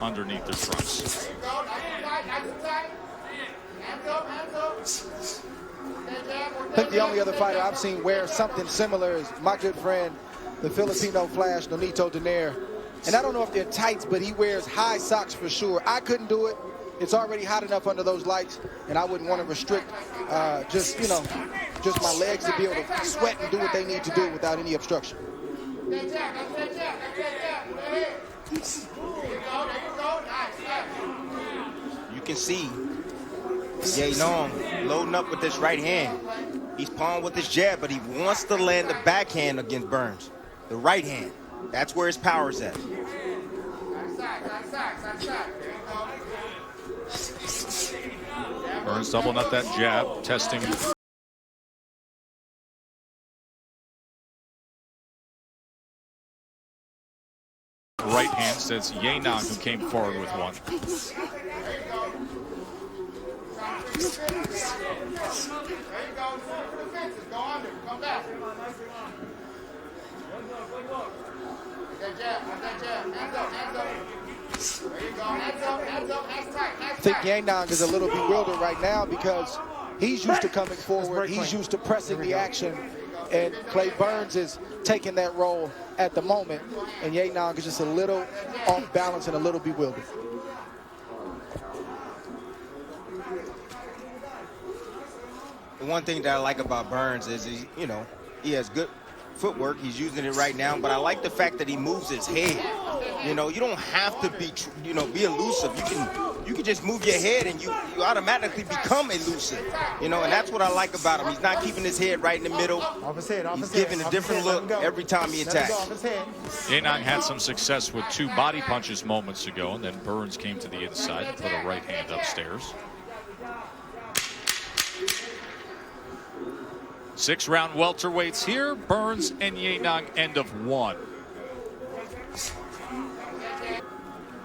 underneath the trunks. I think the only other fighter I've seen wear something similar is my good friend, the Filipino Flash, Nonito Donaire. And I don't know if they're tights, but he wears high socks for sure. I couldn't do it. It's already hot enough under those lights, and I wouldn't want to restrict just my legs to be able to sweat and do what they need to do without any obstruction. You can see Yanong loading up with this right hand. He's pawing with his jab, but he wants to land the backhand against Burns. The right hand. That's where his power is at. Burns doubling up that jab, testing. Right hand, says Yanong, who came forward with one. I think Yanong is a little bewildered right now because he's used to coming forward. He's used to pressing the action. And Clay Burns is taking that role at the moment. And Yanong is just a little off balance and a little bewildered. The one thing that I like about Burns is he has good footwork. He's using it right now, but I like the fact that he moves his head. You don't have to be elusive. You can just move your head and you automatically become elusive. And that's what I like about him. He's not keeping his head right in the middle. He's giving a different look every time he attacks. Yanong had some success with 2 body punches moments ago, and then Burns came to the inside and put a right hand upstairs. 6-round welterweights here. Burns and Yanong, end of 1.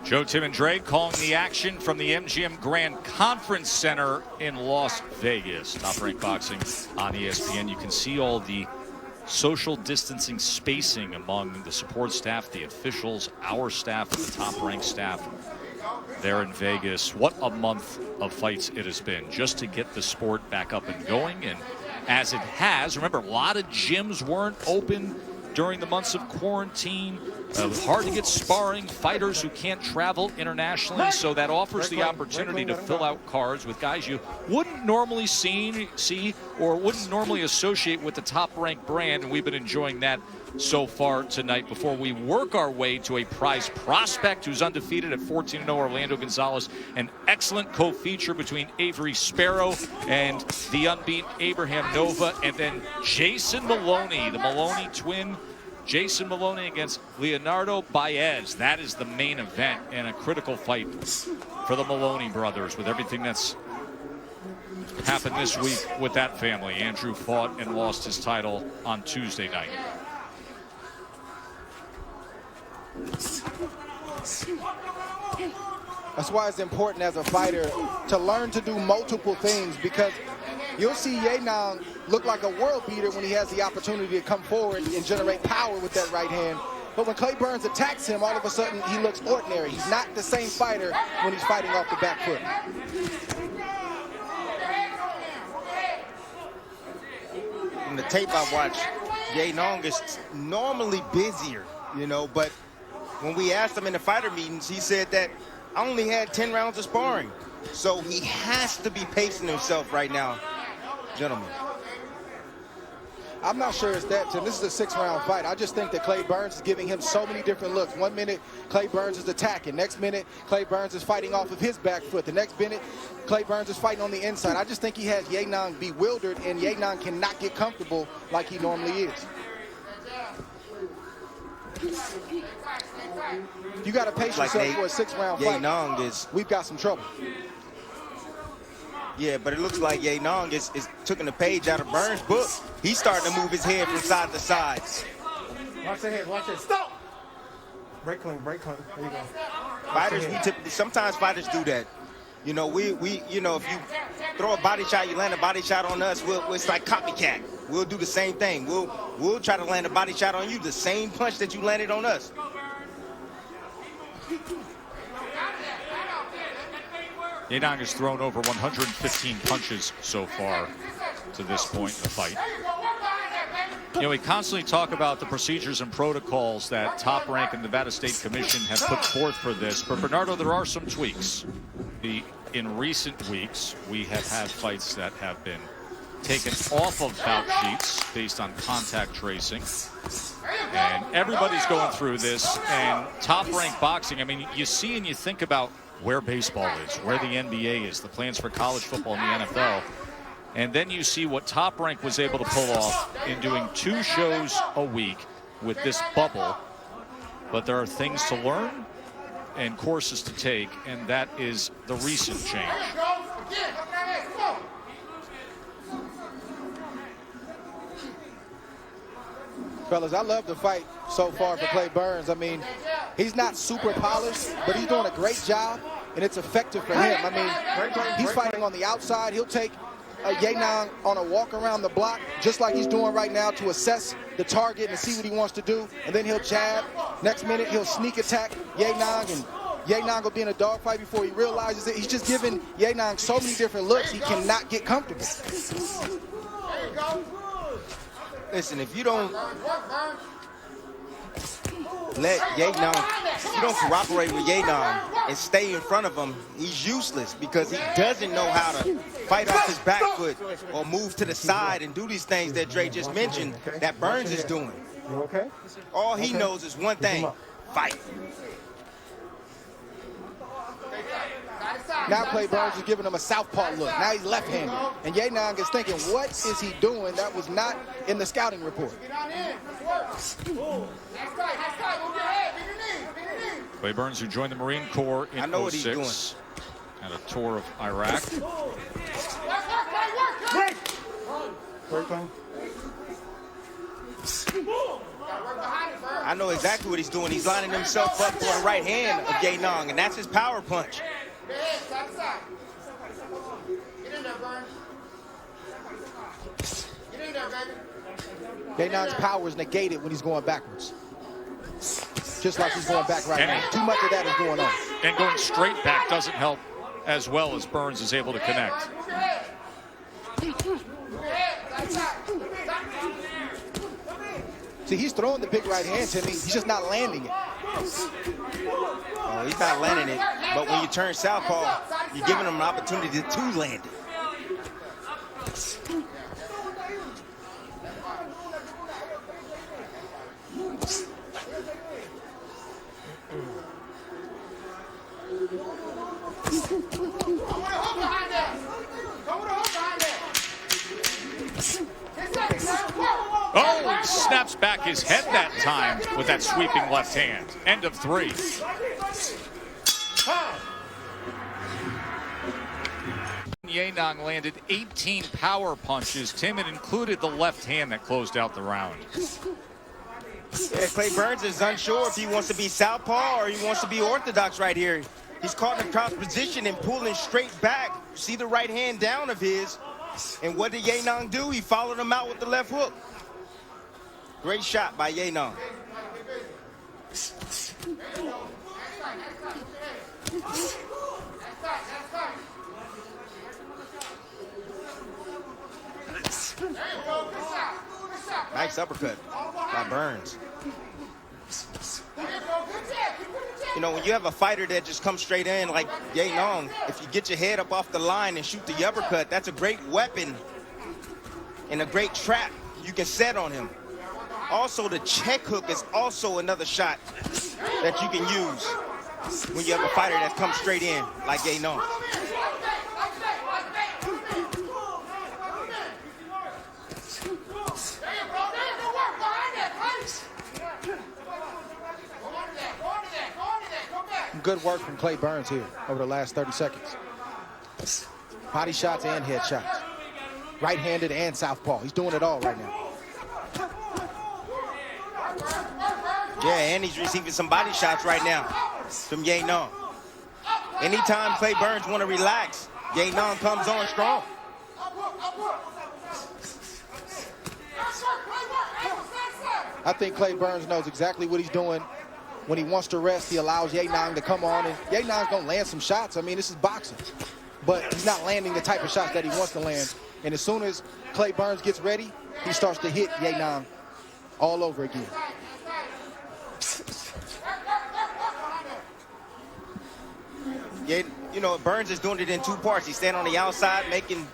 Joe Timandre calling the action from the MGM Grand Conference Center in Las Vegas. Top Rank Boxing on ESPN. You can see all the social distancing spacing among the support staff, the officials, our staff, and the Top Rank staff there in Vegas. What a month of fights it has been just to get the sport back up and going. And as it has, remember, a lot of gyms weren't open during the months of quarantine. It was hard to get sparring, fighters who can't travel internationally, so that offers the opportunity to fill out cards with guys you wouldn't normally see or wouldn't normally associate with the Top Rank brand, and we've been enjoying that so far tonight before we work our way to a prize prospect who's undefeated at 14-0, Orlando Gonzalez. An excellent co-feature between Avery Sparrow and the unbeaten Abraham Nova, and then Jason Maloney, the Maloney twin. Jason Maloney against Leonardo Baez. That is the main event and a critical fight for the Maloney brothers with everything that's happened this week with that family. Andrew fought and lost his title on Tuesday night. That's why it's important as a fighter to learn to do multiple things, because you'll see Yanong look like a world beater when he has the opportunity to come forward and generate power with that right hand. But when Clay Burns attacks him, all of a sudden he looks ordinary. He's not the same fighter when he's fighting off the back foot. In the tape I watched, Yanong is normally busier, but when we asked him in the fighter meetings, he said that I only had 10 rounds of sparring. So he has to be pacing himself right now, gentlemen. I'm not sure it's that, Tim. This is a 6-round fight. I just think that Clay Burns is giving him so many different looks. 1 minute, Clay Burns is attacking. Next minute, Clay Burns is fighting off of his back foot. The next minute, Clay Burns is fighting on the inside. I just think he has Yanong bewildered, and Yanong cannot get comfortable like he normally is. You got to pace yourself for a 6-round fight. We've got some trouble. Yeah, but it looks like Yanong is taking a page out of Burns' book. He's starting to move his head from side to side. Watch the head, watch it. Stop! Break clean, break clean. There you go. Fighters, sometimes fighters do that. If you throw a body shot, you land a body shot on us, it's like copycat. We'll do the same thing. We'll try to land a body shot on you, the same punch that you landed on us. Yanong has thrown over 115 punches so far to this point in the fight. You know, we constantly talk about the procedures and protocols that Top Rank and Nevada State Commission have put forth for this. But, Bernardo, there are some tweaks. In recent weeks, we have had fights that have been taken off of bout sheets based on contact tracing. And everybody's going through this. And Top Rank Boxing, I mean, you see and you think about where baseball is, where the NBA is, the plans for college football and the NFL. And then you see what Top Rank was able to pull off in doing 2 shows a week with this bubble. But there are things to learn and courses to take, and that is the recent change. Fellas, I love the fight so far for Clay Burns. I mean, he's not super polished, but he's doing a great job, and it's effective for him. I mean, he's fighting on the outside. He'll take Yanong on a walk around the block, just like he's doing right now, to assess the target and see what he wants to do. And then he'll jab. Next minute, he'll sneak attack Yanong, and Yanong will be in a dogfight before he realizes it. He's just giving Yanong so many different looks, he cannot get comfortable. Listen, if you don't let Yanong, if you don't cooperate with Yanong and stay in front of him, he's useless because he doesn't know how to fight off his back foot or move to the side and do these things that Dre just mentioned that Burns is doing. You okay? All he knows is one thing: fight. Now Clay Burns is giving him a southpaw look. Now he's left-handed. And Yanong is thinking, what is he doing? That was not in the scouting report. Clay Burns, who joined the Marine Corps in 06, had a tour of Iraq. I know exactly what he's doing. He's lining himself up for the right hand of Yanong, and that's his power punch. Yanong's power is negated when he's going backwards. Just like he's going back right now. Too much of that is going on. And going straight back doesn't help as well as Burns is able to connect. See, he's throwing the big right hand, Timmy. He's just not landing it. Oh, he's not landing it. But when you turn southpaw, you're giving him an opportunity to land it. Oh, he snaps back his head that time with that sweeping left hand. End of 3. Yanong landed 18 power punches. Tim, it included the left hand that closed out the round. Yeah, Clay Burns is unsure if he wants to be southpaw or he wants to be orthodox right here. He's caught in a cross position and pulling straight back. See the right hand down of his. And what did Yanong do? He followed him out with the left hook. Great shot by Yanong. Nice uppercut by Burns. You know, when you have a fighter that just comes straight in like Yanong, if you get your head up off the line and shoot the uppercut, that's a great weapon and a great trap you can set on him. Also, the check hook is also another shot that you can use when you have a fighter that comes straight in like Yanong. Good work from Clay Burns here over the last 30 seconds. Body shots and head shots. Right-handed and southpaw. He's doing it all right now. Yeah, and he's receiving some body shots right now from Yanong. Anytime Clay Burns want to relax, Yanong comes on strong. I think Clay Burns knows exactly what he's doing. When he wants to rest, he allows Yanong to come on, and Yanong's going to land some shots. I mean, this is boxing. But he's not landing the type of shots that he wants to land. And as soon as Clay Burns gets ready, he starts to hit Yanong all over again. Yeah, you know, Burns is doing it in two parts. He's standing on the outside, making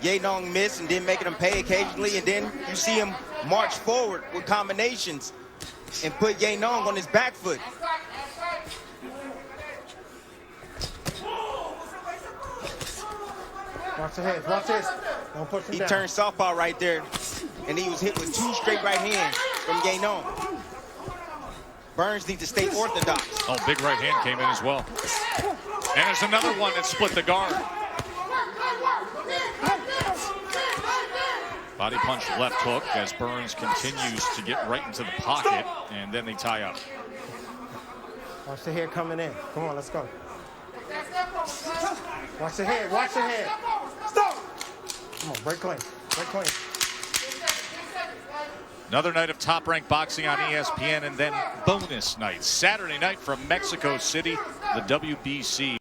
Yanong miss, and then making him pay occasionally. And then you see him march forward with combinations and put Yanong on his back foot. Watch the head. Watch this. Don't push him He down. turned southpaw right there, and he was hit with 2 straight right hands from Yanong. Burns needs to stay orthodox. Oh, big right hand came in as well. And there's another one that split the guard. Body punch, left hook as Burns continues to get right into the pocket, and then they tie up. Watch the head coming in. Come on, let's go. Watch the head. Watch the head. Stop. Come on, break clean. Break clean. Another night of top-ranked boxing on ESPN, and then bonus night. Saturday night from Mexico City, the WBC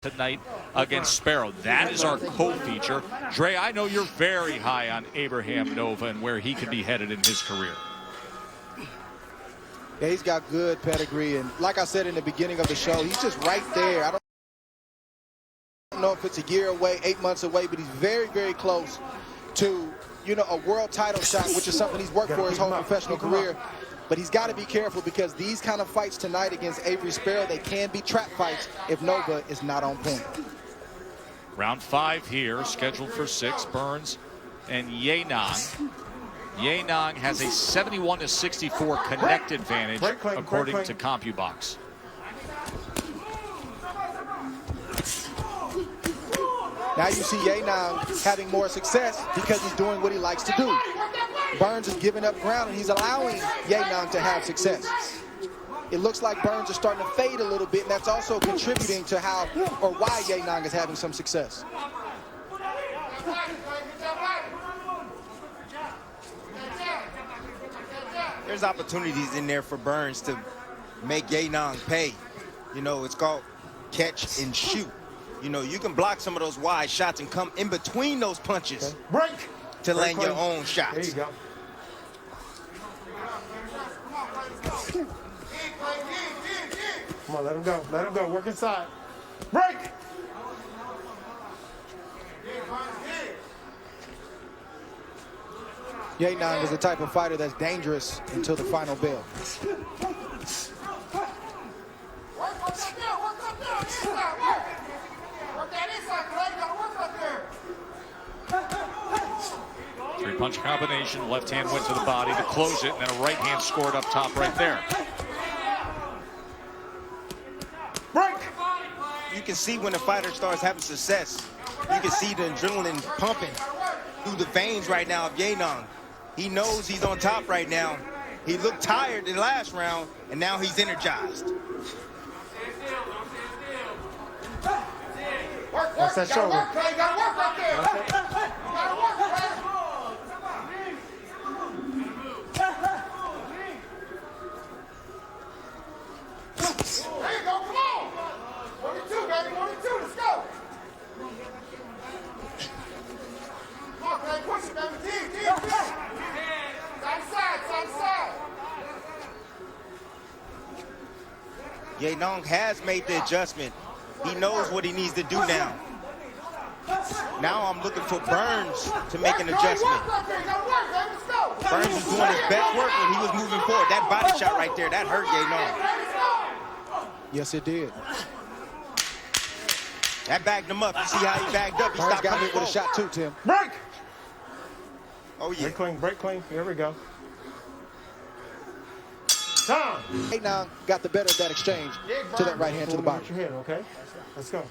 tonight against Sparrow. That is our co-feature. Dre, I know you're very high on Abraham Nova and where he could be headed in his career. Yeah, he's got good pedigree, and like I said in the beginning of the show, he's just right there. I don't know if it's a year away, 8 months away, but he's very, very close to, you know, a world title shot, which is something he's worked for his whole professional career. But he's got to be careful because these kind of fights tonight against Avery Sparrow, they can be trap fights if Nova is not on point. Round 5 here, scheduled for 6. Burns and Yanong. Yanong has a 71-64 connect advantage, according to CompuBox. Now you see Yanong having more success because he's doing what he likes to do. Burns is giving up ground, and he's allowing Yanong to have success. It looks like Burns is starting to fade a little bit, and that's also contributing to how or why Yanong is having some success. There's opportunities in there for Burns to make Yanong pay. You know, it's called catch and shoot. You know, you can block some of those wide shots and come in between those punches to land your own shots. There you go. Come on, let him go. Let him go. Work inside. Break! Yanong is the type of fighter that's dangerous until the final bell. Three-punch combination, left hand went to the body to close it, and then a right hand scored up top right there. Break! You can see when a fighter starts having success. You can see the adrenaline pumping through the veins right now of Yanong. He knows he's on top right now. He looked tired in the last round, and now he's energized. Watch that shoulder. Yanong has made the adjustment. He knows what he needs to do now. Now I'm looking for Burns to make an adjustment. Burns was doing his best work when he was moving forward. That body shot right there, that hurt Yanong. Yes, it did. That backed him up. You see how he backed up? He Burns stopped got coming hit with a forward. shot too, Tim. Break! Oh, yeah. Break clean, break clean. Here we go. Down. Yanong got the better of that exchange to that right hand to the body. Your head, okay? Let's go.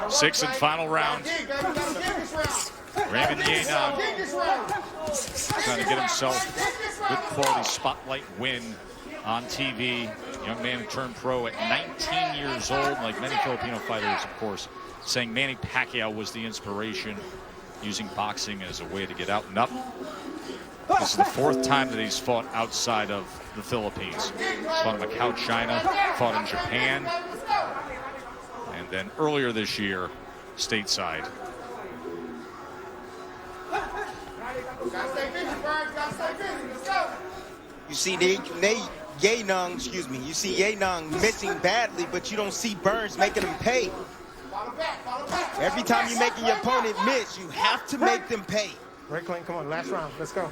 Sixth and final round. Reymond Yanong trying to get himself good quality spotlight win on TV. Young man who turned pro at 19 years old. Like many Filipino fighters, of course, saying Manny Pacquiao was the inspiration using boxing as a way to get out and up. This is the 4th time that he's fought outside of the Philippines. Fought in Macau, China, fought in Japan, and then earlier this year, stateside. You see Yanong, excuse me. You see Yanong missing badly, but you don't see Burns making him pay. Every time you're making your opponent miss, you have to make them pay. Break clean, come on, last round. Let's go.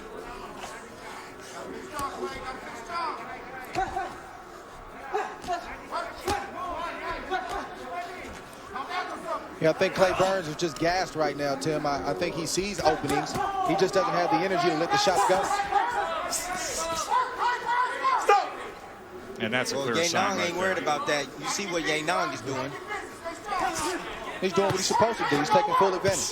Yeah, I think Clay Burns is just gassed right now, Tim. I think he sees openings. He just doesn't have the energy to let the shots go. And that's a Well, clear sign Yanong right ain't worried there. about that. You see what Yanong is doing. He's doing what he's supposed to do. He's taking full advantage.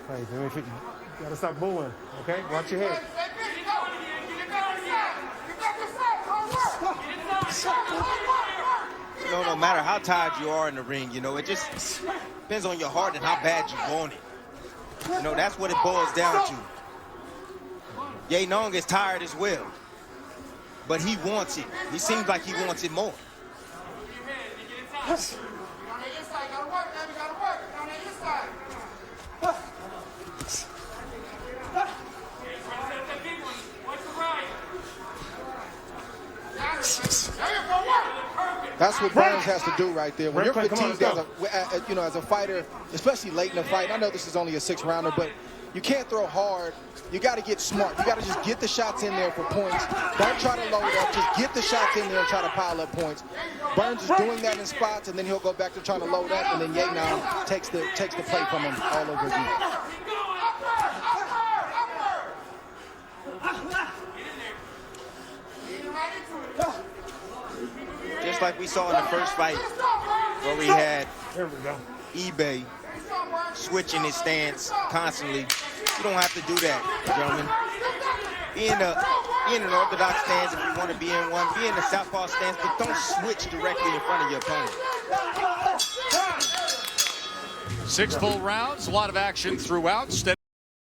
Hey, you gotta stop booing, okay? Watch your head. You know, no matter how tired you are in the ring, you know, it just depends on your heart and how bad you want it. You know, that's what it boils down to. Yanong is tired as well, but he wants it. He seems like he wants it more. That's what Burns has to do right there. When you're Come on, fatigued as a fighter, especially late in the fight. I know this is only a 6-rounder, but you can't throw hard. You got to get smart. You got to just get the shots in there for points. Don't try to load up. Just get the shots in there and try to pile up points. Burns is doing that in spots, and then he'll go back to trying to load up, and then Yanong takes the play from him all over again. Just like we saw in the first fight where we had There we go. eBay switching his stance constantly. You don't have to do that, gentlemen. Be in an orthodox stance if you want to be in one. Be in the southpaw stance, but don't switch directly in front of your opponent. 6 full rounds, a lot of action throughout.